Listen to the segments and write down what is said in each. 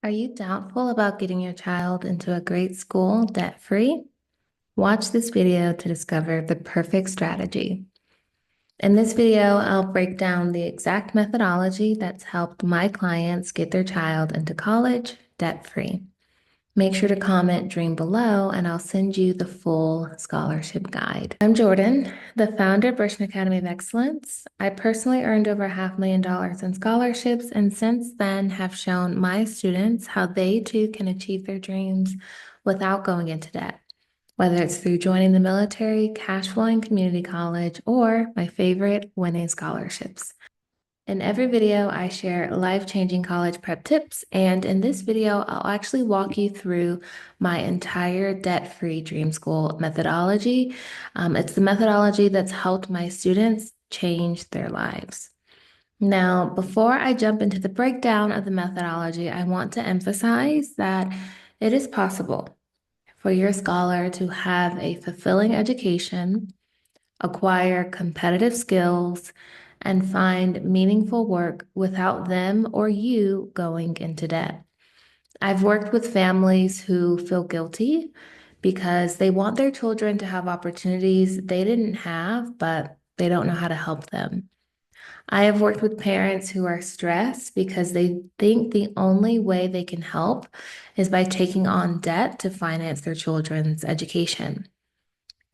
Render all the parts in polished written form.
Are you doubtful about getting your child into a great school debt-free? Watch this video to discover the perfect strategy. In this video, I'll break down the exact methodology that's helped my clients get their child into college debt-free. Make sure to comment dream below and I'll send you the full scholarship guide. I'm Jordan, the founder of Burschen Academy of Excellence. I personally earned over $500,000 in scholarships and since then have shown my students how they too can achieve their dreams without going into debt, whether it's through joining the military, cash flowing community college, or my favorite, winning scholarships. In every video, I share life-changing college prep tips, and in this video, I'll actually walk you through my entire debt-free dream school methodology. It's the methodology that's helped my students change their lives. Now, before I jump into the breakdown of the methodology, I want to emphasize that it is possible for your scholar to have a fulfilling education, acquire competitive skills, and find meaningful work without them or you going into debt. I've worked with families who feel guilty because they want their children to have opportunities they didn't have, but they don't know how to help them. I have worked with parents who are stressed because they think the only way they can help is by taking on debt to finance their children's education.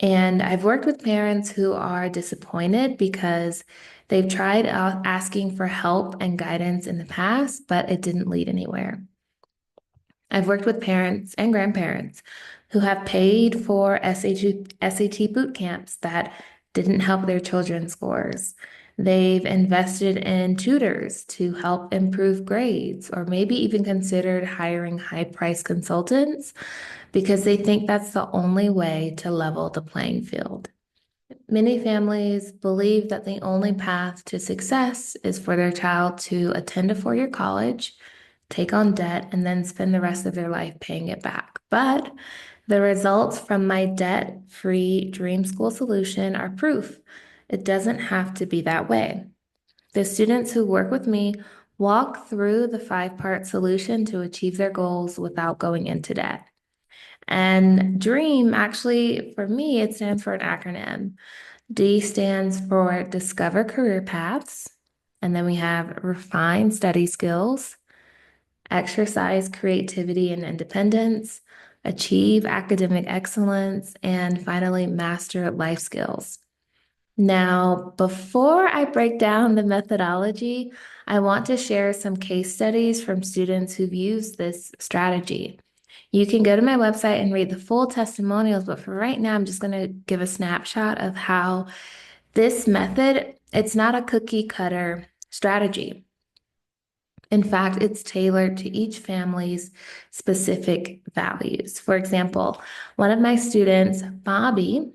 And I've worked with parents who are disappointed because they've tried asking for help and guidance in the past, but it didn't lead anywhere. I've worked with parents and grandparents who have paid for SAT boot camps that didn't help their children's scores. They've invested in tutors to help improve grades, or maybe even considered hiring high-priced consultants because they think that's the only way to level the playing field. Many families believe that the only path to success is for their child to attend a four-year college, take on debt, and then spend the rest of their life paying it back. But the results from my debt-free dream school solution are proof it doesn't have to be that way. The students who work with me walk through the five-part solution to achieve their goals without going into debt. And DREAM, actually, for me, it stands for an acronym. D stands for Discover Career Paths. And then we have Refine Study Skills, Exercise Creativity and Independence, Achieve Academic Excellence, and finally, Master Life Skills. Now, before I break down the methodology, I want to share some case studies from students who've used this strategy. You can go to my website and read the full testimonials, but for right now, I'm just going to give a snapshot of how this method, it's not a cookie cutter strategy. In fact, it's tailored to each family's specific values. For example, one of my students, Bobby,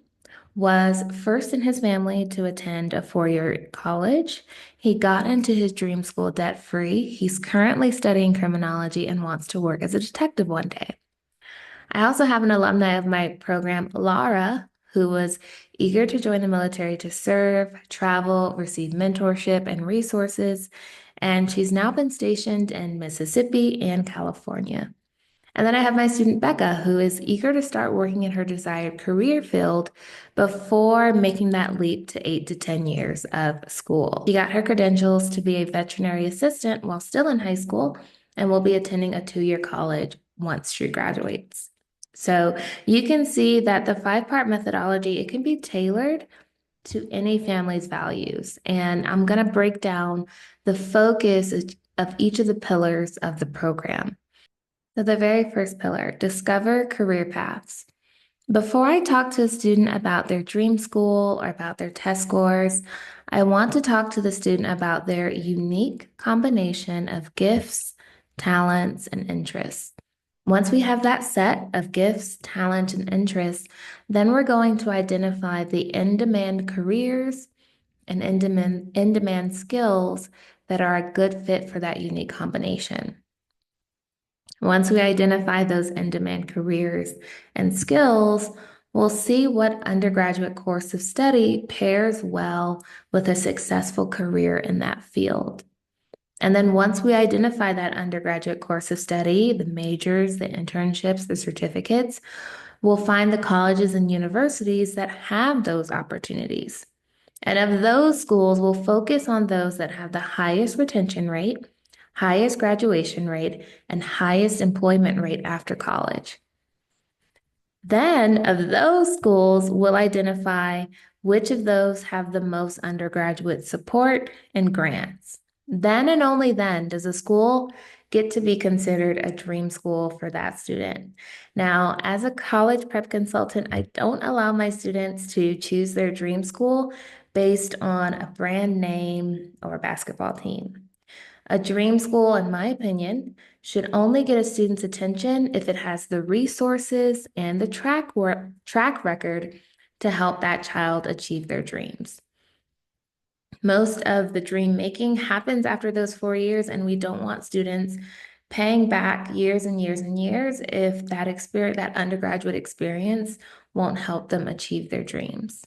was first in his family to attend a four-year college. He got into his dream school debt-free. He's currently studying criminology and wants to work as a detective one day. I also have an alumni of my program, Laura, who was eager to join the military to serve, travel, receive mentorship and resources, and she's now been stationed in Mississippi and California. And then I have my student Becca, who is eager to start working in her desired career field before making that leap to 8 to 10 years of school. She got her credentials to be a veterinary assistant while still in high school and will be attending a 2-year college once she graduates. So you can see that the five-part methodology, it can be tailored to any family's values. And I'm going to break down the focus of each of the pillars of the program. So the very first pillar, discover career paths. Before I talk to a student about their dream school or about their test scores, I want to talk to the student about their unique combination of gifts, talents, and interests. Once we have that set of gifts, talent, and interests, then we're going to identify the in-demand careers and in-demand skills that are a good fit for that unique combination. Once we identify those in-demand careers and skills, we'll see what undergraduate course of study pairs well with a successful career in that field. And then once we identify that undergraduate course of study, the majors, the internships, the certificates, we'll find the colleges and universities that have those opportunities. And of those schools, we'll focus on those that have the highest retention rate, highest graduation rate, and highest employment rate after college. Then, of those schools, we'll identify which of those have the most undergraduate support and grants. Then and only then does a school get to be considered a dream school for that student. Now, as a college prep consultant, I don't allow my students to choose their dream school based on a brand name or a basketball team. A dream school, in my opinion, should only get a student's attention if it has the resources and the track record to help that child achieve their dreams. Most of the dream making happens after those 4 years, and we don't want students paying back years and years and years if that undergraduate experience won't help them achieve their dreams.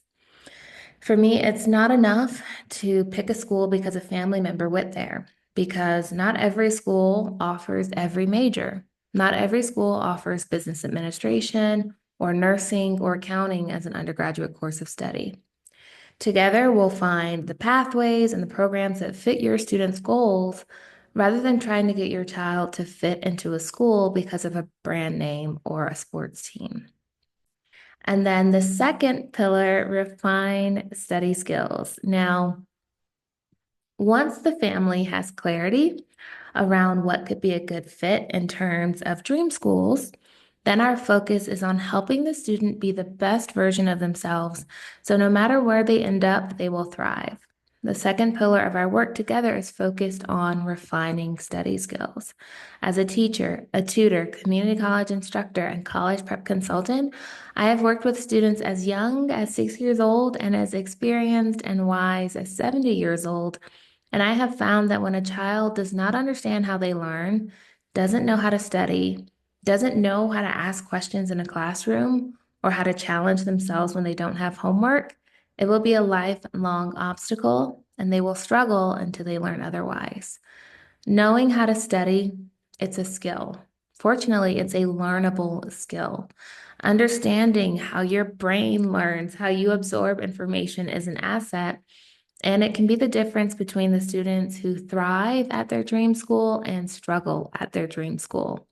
For me, it's not enough to pick a school because a family member went there, because not every school offers every major. Not every school offers business administration or nursing or accounting as an undergraduate course of study. Together, we'll find the pathways and the programs that fit your students' goals rather than trying to get your child to fit into a school because of a brand name or a sports team. And then the second pillar, refine study skills. Now, once the family has clarity around what could be a good fit in terms of dream schools, then our focus is on helping the student be the best version of themselves. So no matter where they end up, they will thrive. The second pillar of our work together is focused on refining study skills. As a teacher, a tutor, community college instructor, and college prep consultant, I have worked with students as young as 6 years old and as experienced and wise as 70 years old. And I have found that when a child does not understand how they learn, doesn't know how to study, doesn't know how to ask questions in a classroom, or how to challenge themselves when they don't have homework, it will be a lifelong obstacle and they will struggle until they learn otherwise. Knowing how to study, it's a skill. Fortunately, it's a learnable skill. Understanding how your brain learns, how you absorb information is an asset, and it can be the difference between the students who thrive at their dream school and struggle at their dream school.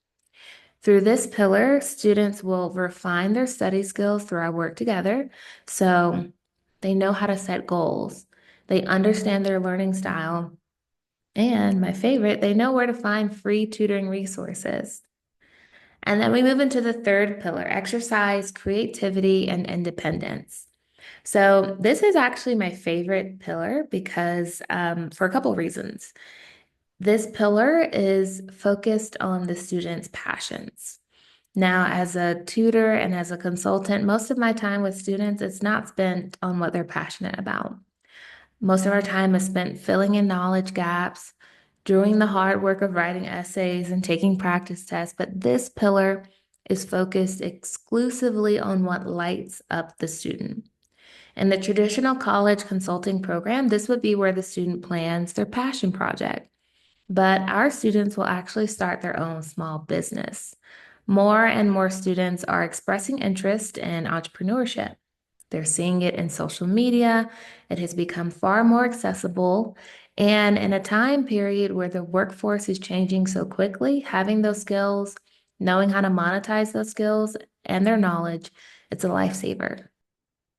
Through this pillar, students will refine their study skills through our work together. So they know how to set goals, they understand their learning style, and my favorite, they know where to find free tutoring resources. And then we move into the third pillar, exercise, creativity, and independence. So this is actually my favorite pillar because for a couple of reasons. This pillar is focused on the students' passions. Now, as a tutor and as a consultant, most of my time with students, it's not spent on what they're passionate about. Most of our time is spent filling in knowledge gaps, doing the hard work of writing essays and taking practice tests. But this pillar is focused exclusively on what lights up the student. In the traditional college consulting program, this would be where the student plans their passion project. But our students will actually start their own small business. More and more students are expressing interest in entrepreneurship. They're seeing it in social media. It has become far more accessible. And in a time period where the workforce is changing so quickly, having those skills, knowing how to monetize those skills and their knowledge, it's a lifesaver.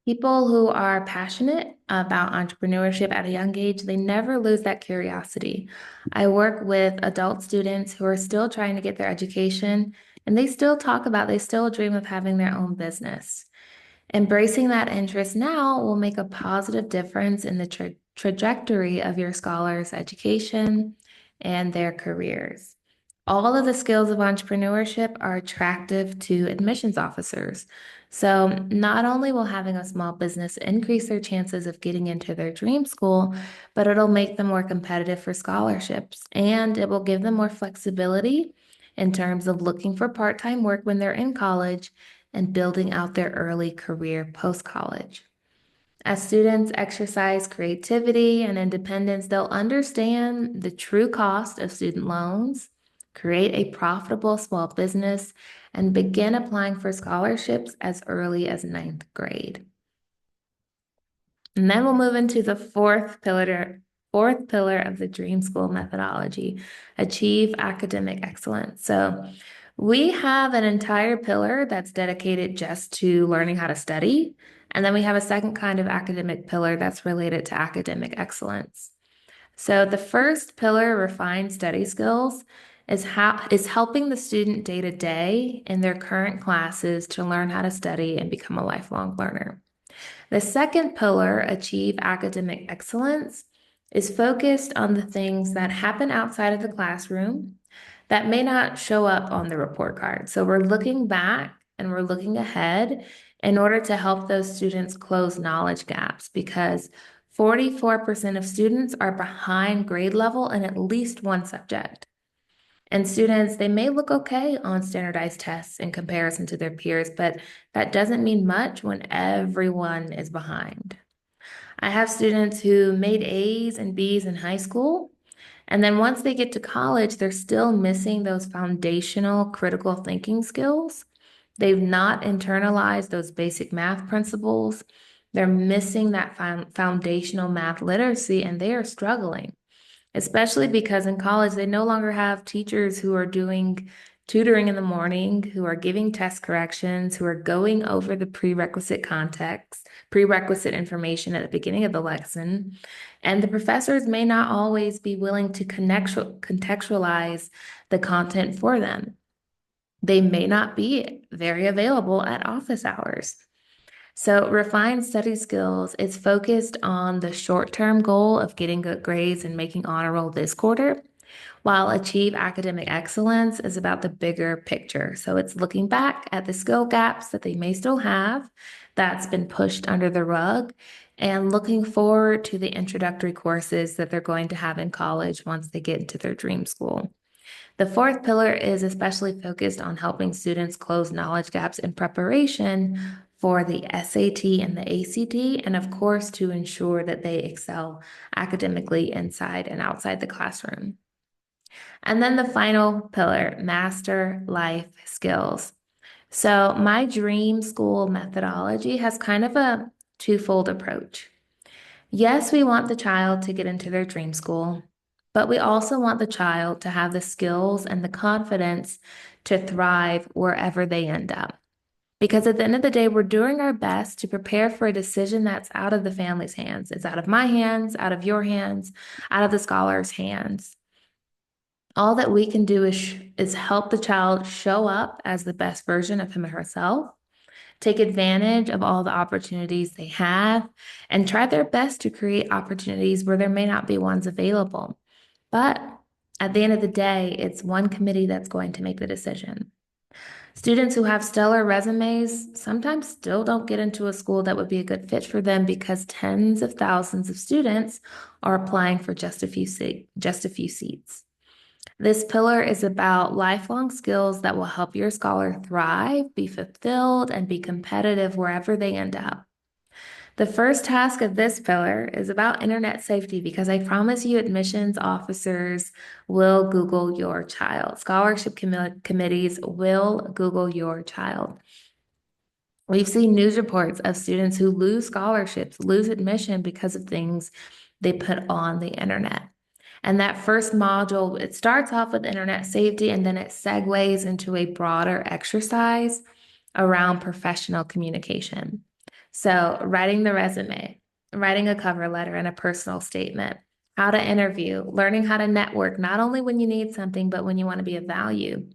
People who are passionate about entrepreneurship at a young age, they never lose that curiosity. I work with adult students who are still trying to get their education, and they still they still dream of having their own business. Embracing that interest now will make a positive difference in the trajectory of your scholars' education and their careers. All of the skills of entrepreneurship are attractive to admissions officers. So, not only will having a small business increase their chances of getting into their dream school, but it'll make them more competitive for scholarships and it will give them more flexibility in terms of looking for part-time work when they're in college and building out their early career post-college. As students exercise creativity and independence, they'll understand the true cost of student loans, create a profitable small business, and begin applying for scholarships as early as ninth grade. And then we'll move into the fourth pillar of the Dream School methodology, achieve academic excellence. So we have an entire pillar that's dedicated just to learning how to study. And then we have a second kind of academic pillar that's related to academic excellence. So the first pillar, refined study skills, is helping the student day to day in their current classes to learn how to study and become a lifelong learner. The second pillar, achieve academic excellence, is focused on the things that happen outside of the classroom that may not show up on the report card. So we're looking back and we're looking ahead in order to help those students close knowledge gaps, because 44% of students are behind grade level in at least one subject. And students, they may look okay on standardized tests in comparison to their peers, but that doesn't mean much when everyone is behind. I have students who made A's and B's in high school, and then once they get to college, they're still missing those foundational critical thinking skills. They've not internalized those basic math principles. They're missing that foundational math literacy, and they are struggling, especially because in college, they no longer have teachers who are doing tutoring in the morning, who are giving test corrections, who are going over the prerequisite information at the beginning of the lesson. And the professors may not always be willing to contextualize the content for them. They may not be very available at office hours. So refined study skills is focused on the short-term goal of getting good grades and making honor roll this quarter, while achieve academic excellence is about the bigger picture. So it's looking back at the skill gaps that they may still have that's been pushed under the rug, and looking forward to the introductory courses that they're going to have in college once they get into their dream school. The fourth pillar is especially focused on helping students close knowledge gaps in preparation for the SAT and the ACT, and of course, to ensure that they excel academically inside and outside the classroom. And then the final pillar, master life skills. So my dream school methodology has kind of a twofold approach. Yes, we want the child to get into their dream school, but we also want the child to have the skills and the confidence to thrive wherever they end up. Because at the end of the day, we're doing our best to prepare for a decision that's out of the family's hands. It's out of my hands, out of your hands, out of the scholar's hands. All that we can do is help the child show up as the best version of him or herself, take advantage of all the opportunities they have, and try their best to create opportunities where there may not be ones available. But at the end of the day, it's one committee that's going to make the decision. Students who have stellar resumes sometimes still don't get into a school that would be a good fit for them because tens of thousands of students are applying for just a few seats. This pillar is about lifelong skills that will help your scholar thrive, be fulfilled, and be competitive wherever they end up. The first task of this pillar is about internet safety, because I promise you admissions officers will Google your child. Scholarship committees will Google your child. We've seen news reports of students who lose scholarships, lose admission because of things they put on the internet. And that first module, it starts off with internet safety, and then it segues into a broader exercise around professional communication. So writing the resume, writing a cover letter and a personal statement, how to interview, learning how to network, not only when you need something, but when you want to be of value.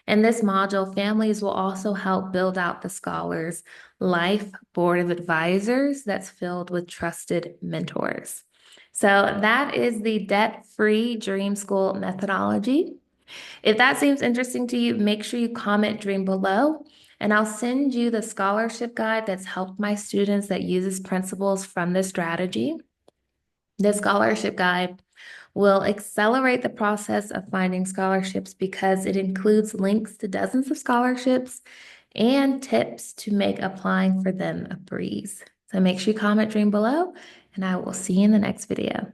In this module, families will also help build out the scholars' life board of advisors that's filled with trusted mentors. So that is the debt-free Dream School methodology. If that seems interesting to you, make sure you comment dream below, and I'll send you the scholarship guide that's helped my students that uses principles from this strategy. The scholarship guide will accelerate the process of finding scholarships because it includes links to dozens of scholarships and tips to make applying for them a breeze. So make sure you comment dream below, and I will see you in the next video.